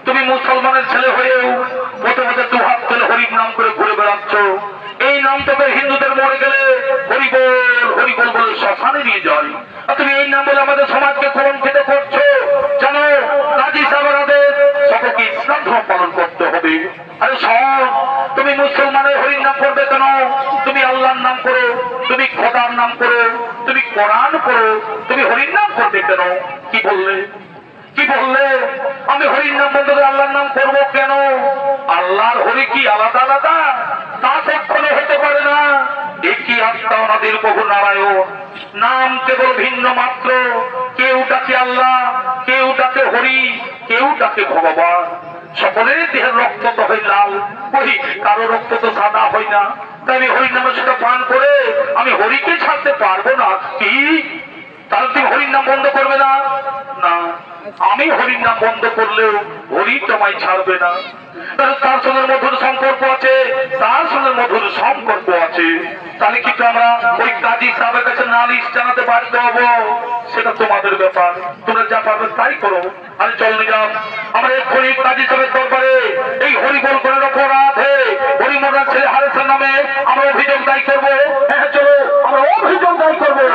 তুমি মুসলমানের ছেলে হয়েও পথে পথে দু হাত তুলে হরির নাম করে ঘুরে বেড়াচ্ছ। এই নাম তোকে হিন্দুদের মরে গেলে হরিবল হরিবল বলে শ্মশানে নিয়ে যায়, আর তুমি এই নাম বলে আমাদের সমাজকে কলঙ্কিত করছো। জানো কাজী সাহেবের আদেশ সকলকে ইসলাম ধর্ম পালন করতে হবে। আরে শোন, তুমি মুসলমানের হরির নাম করবে কেন? তুমি আল্লাহর নাম করো, তুমি খোদার নাম করো, তুমি কোরআন করো, তুমি হরির নাম করবে কেন? কি বললে? কি বললে? আমি হরির নাম বন্ধ করে আল্লাহর নাম করবো কেন? আল্লাহর হরি কি আলাদা আলাদা? তা কখনো হতে পারে না। একই আত্মা আমাদের প্রভু নারায়ণ, নাম কেবল ভিন্ন মাত্র। কেউ ডাকে আল্লাহ, কেউ ডাকে হরি, কেউ ডাকে ভগবান। সকলের দেহের রক্ত তো হয় লাল, ওই কারো রক্ত তো সাদা হয় না। তাই আমি হরির নামের সাথে পান করে আমি হরিকে ছাড়তে পারবো না। কি তাহলে তুমি হরির নাম বন্ধ করবে না? না, আমি হরির নাম বন্ধ করলেও হরি তোমায় ছাড়বে না। তার সঙ্গে মধুর সম্পর্ক আছে, তার সঙ্গে মধুর সম্পর্ক আছে। তাহলে কিন্তু আমরা ওই কাজী সাহেবের কাছে নালিশ জানাতে বাধ্য হবো। সেটা তোমাদের ব্যাপার, তোমরা যা পারবে তাই করো। আরে চল নিলাম আমরা এক্ষুনি কাজী সাহেবের দরবারে এই হরিবল করার অপরাধে হরিমোহনের ছেলে হারেসের নামে আমরা অভিযোগ দায়ী করবো। হ্যাঁ চলো, আমরা অভিযোগ দায়ী করবো।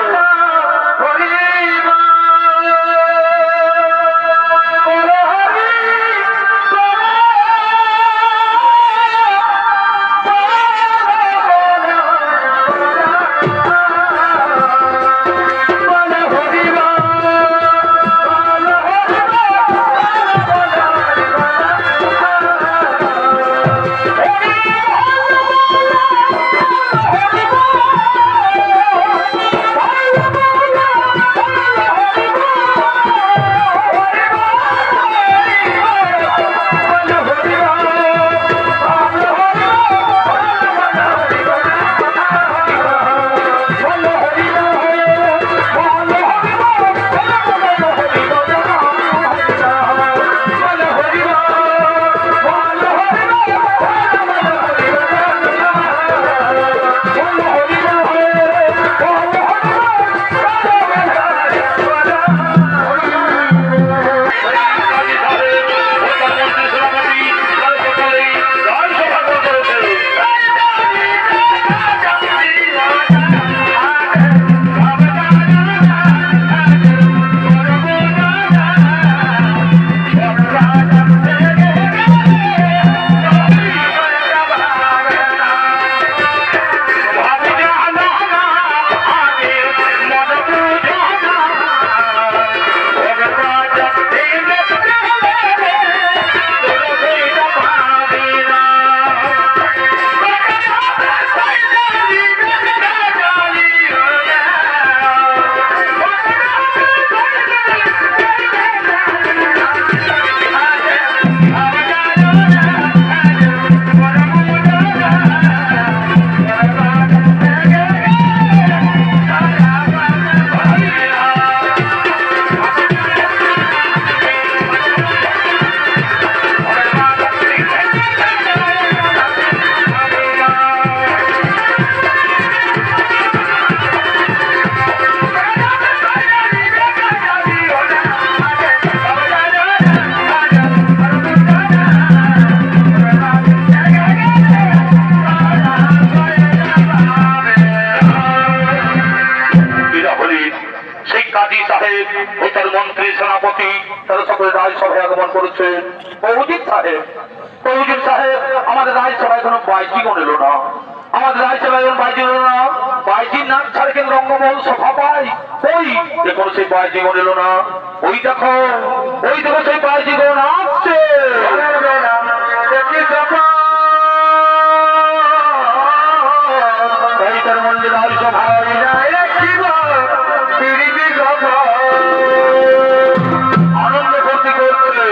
তারা সকলে রাজসভায় আগমন করেছেন। বহুজিৎ সাহেব, বহুজিৎ সাহেব, আমাদের রাজসভায় কোনো বাইজিগণ এলো না। আমাদের রাজসভায় এখন বাইজি এলো না। বাইজির নাচ ছাড়া কিন্তু রঙ্গমহল সভা পাই। ওই দেখো সেই বাইজিগণ এলো না। ওই দেখো সেই বাইজিগণ আসছে। আনন্দ করতে করতে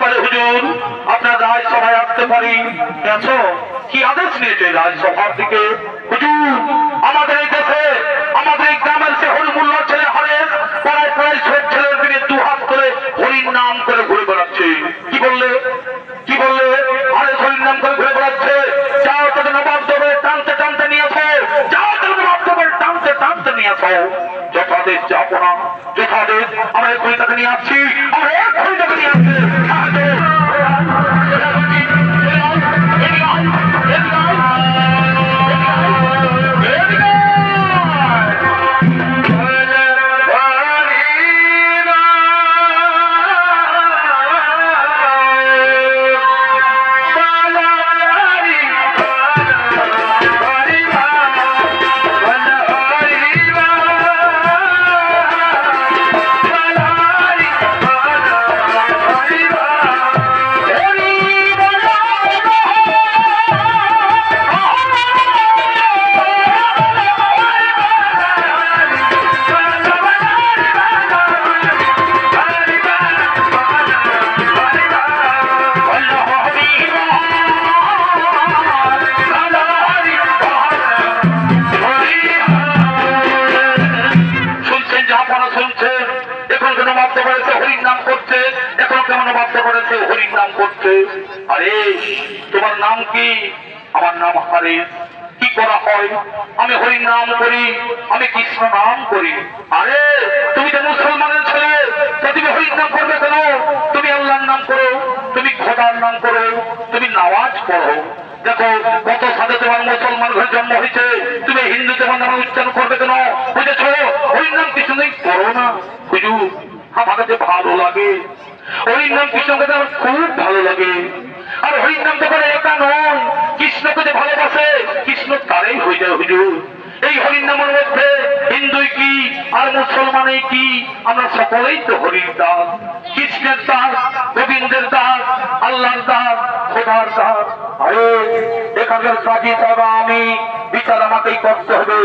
পারি হুজুর, আপনার রাজসভায় আসতে পারি? গেছো? কি আদেশ নিয়েছে রাজসভার দিকে? হুজুর, আমাদের এই দেশে, আমাদের এই গ্রামের সে হরিমুল্লার ছেলে হরেশ পাড়ায় পাড়ায় ছোট ছেলের দিকে দু হাত করে হরির নাম করে ঘুরে বেড়াচ্ছে। কি বললে? কি বললে? হরেশ হরির নাম করে ঘুরে বেড়াচ্ছে। যাও তাদের নবাব দেবে টানতে টানতে নিয়ে আসো, যাও তাদের নবাব দেবে টানতে টানতে নিয়ে আসো। যথাদেশ যাবো না, যথাদেশ আমরা এই ঘড়িটাকে নিয়ে আসছি, আমরা এক ঘড়িটাকে নিয়ে আসছি। আরে তোমার নাম কি? আমার নাম হারেস। কি করা হয়? আমি হরির নাম করি, আমি কৃষ্ণ নাম করি। আরে তুমি তো মুসলমানের ছেলে, তো তুমি হরির নাম করবে কেন? তুমি আল্লাহর নাম করো, তুমি খোদার নাম করো, তুমি নামাজ পড়ো। দেখো কত সাথে তোমার মুসলমান ঘরে জন্ম হয়েছে, তুমি হিন্দু তোমার নামে উচ্চারণ করবে কেন? বুঝেছ? হরির নাম কিছু নেই করো না। হুজুর, আমার কাছে ভালো লাগে হরির নাম, কৃষ্ণকে আমার খুব ভালো লাগে। আর হরির নাম তো করে একা নয়, কৃষ্ণকে যে ভালোবাসে কৃষ্ণ তারাই হয়ে যায় হুজুর। এই হরির নামের মধ্যে হিন্দুই কি আর মুসলমানই কি, আমরা সকলেই তো হরির দাস, কৃষ্ণের দাস, গোবিন্দের দাস, আল্লাহর দাস, খোদার দাস। আরে এখানকার কাজী সাহেব আমি বিচার আমাকেই করতে হবে।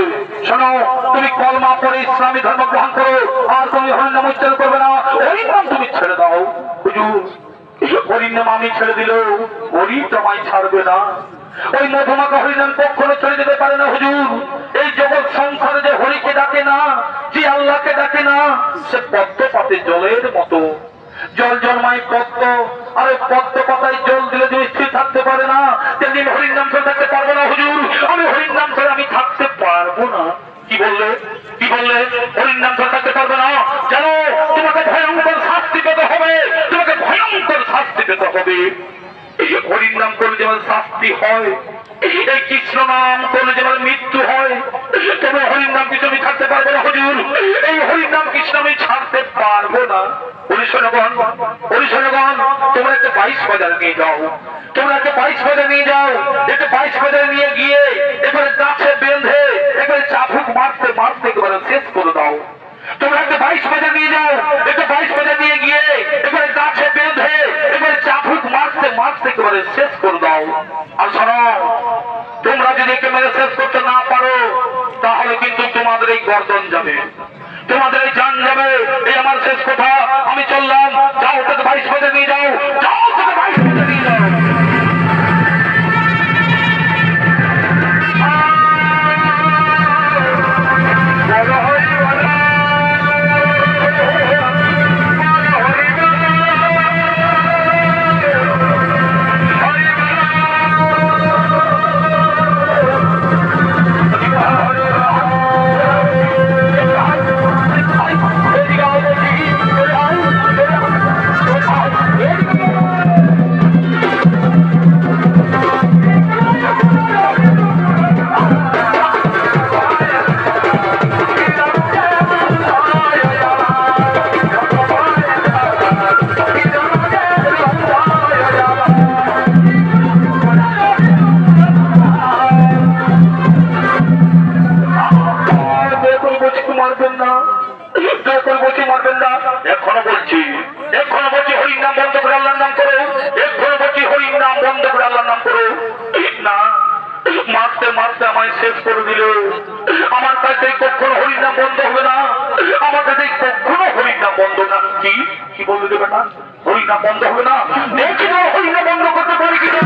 শোনো, তুমি কলমা পড়ে ইসলামী ধর্ম গ্রহণ করো, আর তুমি হরির নাম উচ্চারণ করবে না, হরির নাম তুমি ছেড়ে দাও। হুজুর, হরির নাম আমি ছেড়ে দিল, হরি তোমায় ছাড়বে না। ওই মধুমাখা হরিনাম কখনো ছেড়ে দিতে পারে না হুজুর। এই জগৎ সংসারে যে হরিকে ডাকে না, যে আল্লাহকে ডাকে না, সে পদ্ম পাতে জলের মতো। জল জন্মায় পদ্ম, আর ওই পদ্ম পাতায় জল দিলে যে স্থির থাকতে পারে না, তেমনি হরির নাম ছেড়ে থাকতে পারবো না হুজুর। আমি হরির নাম ছেড়ে আমি থাকতে পারবো না। কি বললে? কি বললে? হরির নাম ছেড়ে থাকতে পারবে না? জানো তোমাকে ভয়ঙ্কর শাস্তি পেতে হবে, তোমাকে ভয়ঙ্কর শাস্তি পেতে হবে। হরির নাম করলে যেমন শাস্তি হয়, এই কৃষ্ণ নাম করলে যেমন মৃত্যু হয়, তবে হরির নাম কিছু আমি ছাড়তে পারবো না হুজুর। এই হরির নাম কৃষ্ণ আমি ছাড়তে পারবো না। হরিশনগণ, হরিশনগণ, তোমরা একটা 22 বাজার নিয়ে যাও, তোমরা একটা 22 বাজার নিয়ে যাও, একটা 22 বাজার নিয়ে গিয়ে এবারে গাছে বেঁধে এবারে চাবুক মারতে মারতে এবারে শেষ করে দাও। তোমরা একটা 22 বাজার নিয়ে যাও, একটা 22 বাজার নিয়ে গিয়ে এবারে গাছে বেঁধে এবারে চাবুক মারতে মারতে এবারে শেষ করে দাও। আর শোনো, তোমরা যদি একেবারে শেষ করতে না পারো, তাহলে কিন্তু তোমাদের এই গর্দন যাবে, তোমাদের এই জান যাবে। এই আমার শেষ কথা, আমি চললাম। যাও তাকে 22 বাজার নিয়ে যাও, যাও তাকে 22 বাজার নিয়ে যাও। এখনো বলছি হরির নাম বন্ধ করে আল্লাহর নাম করো। এখনো বলছি হরির নাম বন্ধ করে আল্লাহর নাম করো। না, মারতে মারতে আমায় শেষ করে দিল। আমার কাছে কখনো হরির নাম বন্ধ হবে না, আমার কাছে কখনো হরির নাম বন্ধ না। কি কি বলতে দেবে না? হরির হরিনাম বন্ধ হবে না। দেখি তোমার হরিনাম বন্ধ করতে পারি কিনা।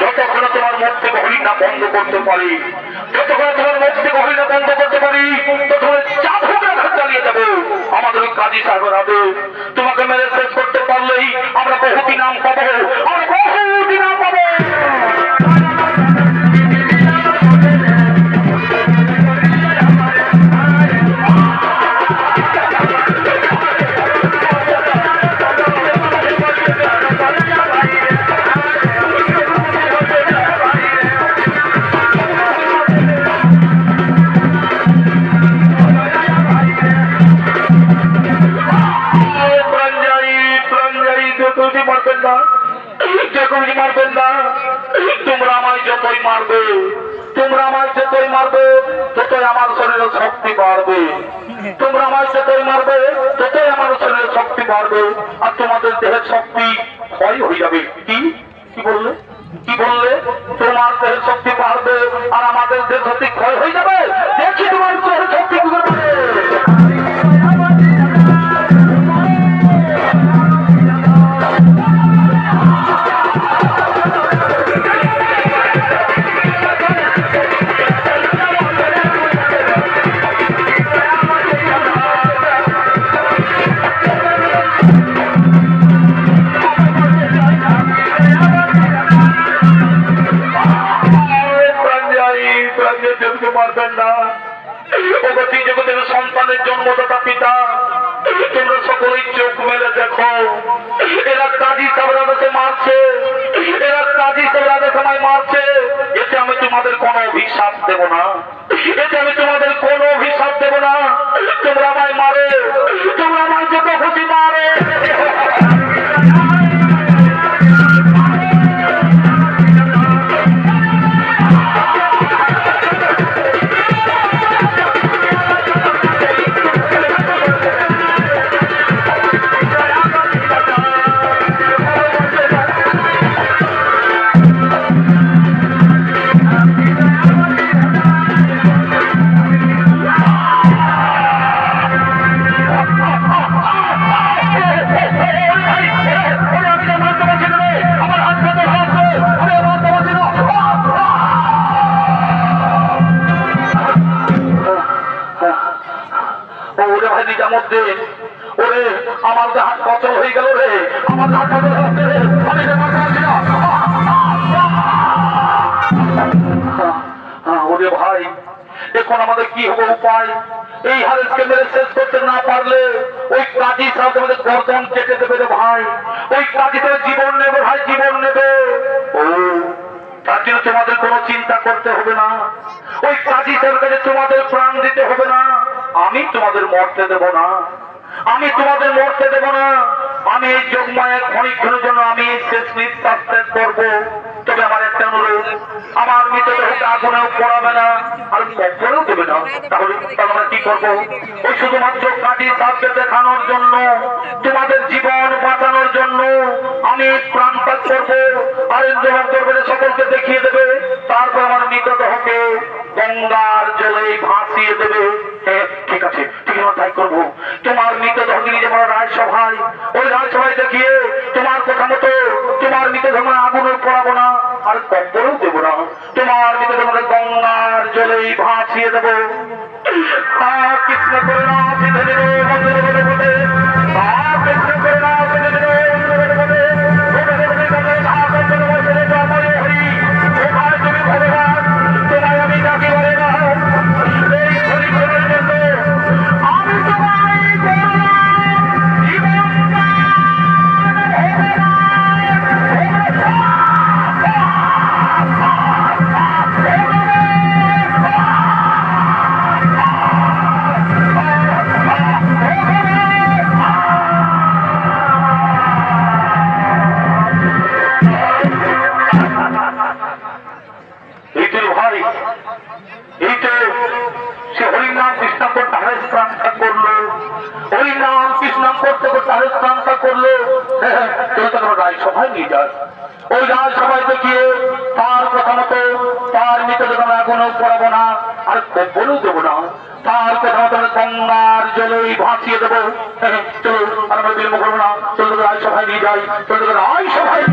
যতক্ষণ তোমার মুখ থেকে হরিনাম বন্ধ করতে পারি, যতক্ষণ তোমার মুখ থেকে হরিনাম বন্ধ করতে পারি, ততক্ষণ চালিয়ে যাবো। আমাদের ওই কাজী সাগর হবে, তোমাকে মেরে শেষ করতে পারলেই আমরা বহুটি নাম পাবো, আমরা বহুটি নাম পাবো। তোমরা আমায় যতই মারবে, তোমরা আমায় যতই মারবে ততই আমার শরীরে শক্তি বাড়বে। তোমরা আমায় যতই মারবে ততই আমার শরীরে শক্তি বাড়বে, আর তোমাদের দেহের শক্তি ক্ষয় হয়ে যাবে। কি কি বললে? কি বললে? তোমার দেহের শক্তি বাড়বে আর আমাদের দেহের শক্তি ক্ষয় হয়ে যাবে। দেখি তোমার দেহের শক্তি কি করবে। সন্তানের জন্মদাতা পিতা, তোমরা সকলেই চোখ মেলে দেখো, এরা কাজী সাবরাদেশে মারছে, এরা কাজী সাবরাদের সময় মারছে। এতে আমি তোমাদের কোনো অভিশাপ দেব না, এতে আমি তোমাদের কোনো অভিশাপ দেব না। তোমরা আমায় মারে, তোমরা আমায় যত খুশি মারে। ওরে আমার হাত কচল হয়ে গেল রে, আমার হাত কচল হচ্ছে রে, আমি ওরে ভাই, এখন আমাদের কি হবে উপায়? এই হারেসকে মেরে শেষ করতে না পারলে ওই কাজী সাহেব আমাদের গর্দন কেটে দেবে রে ভাই। ওই কাজী সাহেব জীবন নেবে ভাই, জীবন নেবে। ও তার জন্য তোমাদের কোনো চিন্তা করতে হবে না, ওই কাজী সাহেবের কাছে তোমাদের প্রাণ দিতে হবে না। আমি তোমাদের মরতে দেব না, আমি তোমাদের মরতে দেব না। আমি এই যোগমায়ের ক্ষণিক্ষণের জন্য আমি শেষ নিঃশ্বাস ত্যাগ করবো। তবে আমার একটা অনুরোধ, আমার মৃতদেহকে আগুনেও পড়াবে না আর কবরেও দেবে না। তাহলে আমরা কি করবো? ওই শুধুমাত্র কাজী সাহেবকে দেখানোর জন্য, তোমাদের জীবন বাঁচানোর জন্য আমি প্রাণ ত্যাগ করবো। আর ইন্দ্রভাগ দরবারে সকলকে দেখিয়ে দেবে, তারপর আমার মৃতদেহকে গঙ্গার জলে ভাসিয়ে দেবে। ঠিক আছে, ঠিক আছে, তাই করবো। তোমার মৃতদেহ নিয়ে যেমন রাজসভায়, ওই রাজসভায় দেখিয়ে তোমার কথা মতো তোমার মৃতদেহ আগুনে পড়াবো না আর কবরেও দেবো না। তোমার মৃতদেহ গঙ্গার জলে ভাসিয়ে দেবো। কৃষ্ণ করে না কৃষ্ণ করে না তাহলে স্নানটা করলো, চলো তাকে রাজসভায় নিয়ে যায়। ওই রাজসভায় দেখিয়ে তার কথা মতো তার মৃতদেহ এখনো পড়াবো না, আর বলেও দেবো না, তার কথা মতো গঙ্গার জলেই ভাসিয়ে দেবো। চলো আর আমরা বিলম্ব করবো না, চলো রাজসভায় নিয়ে যাই, চলো রাজসভায়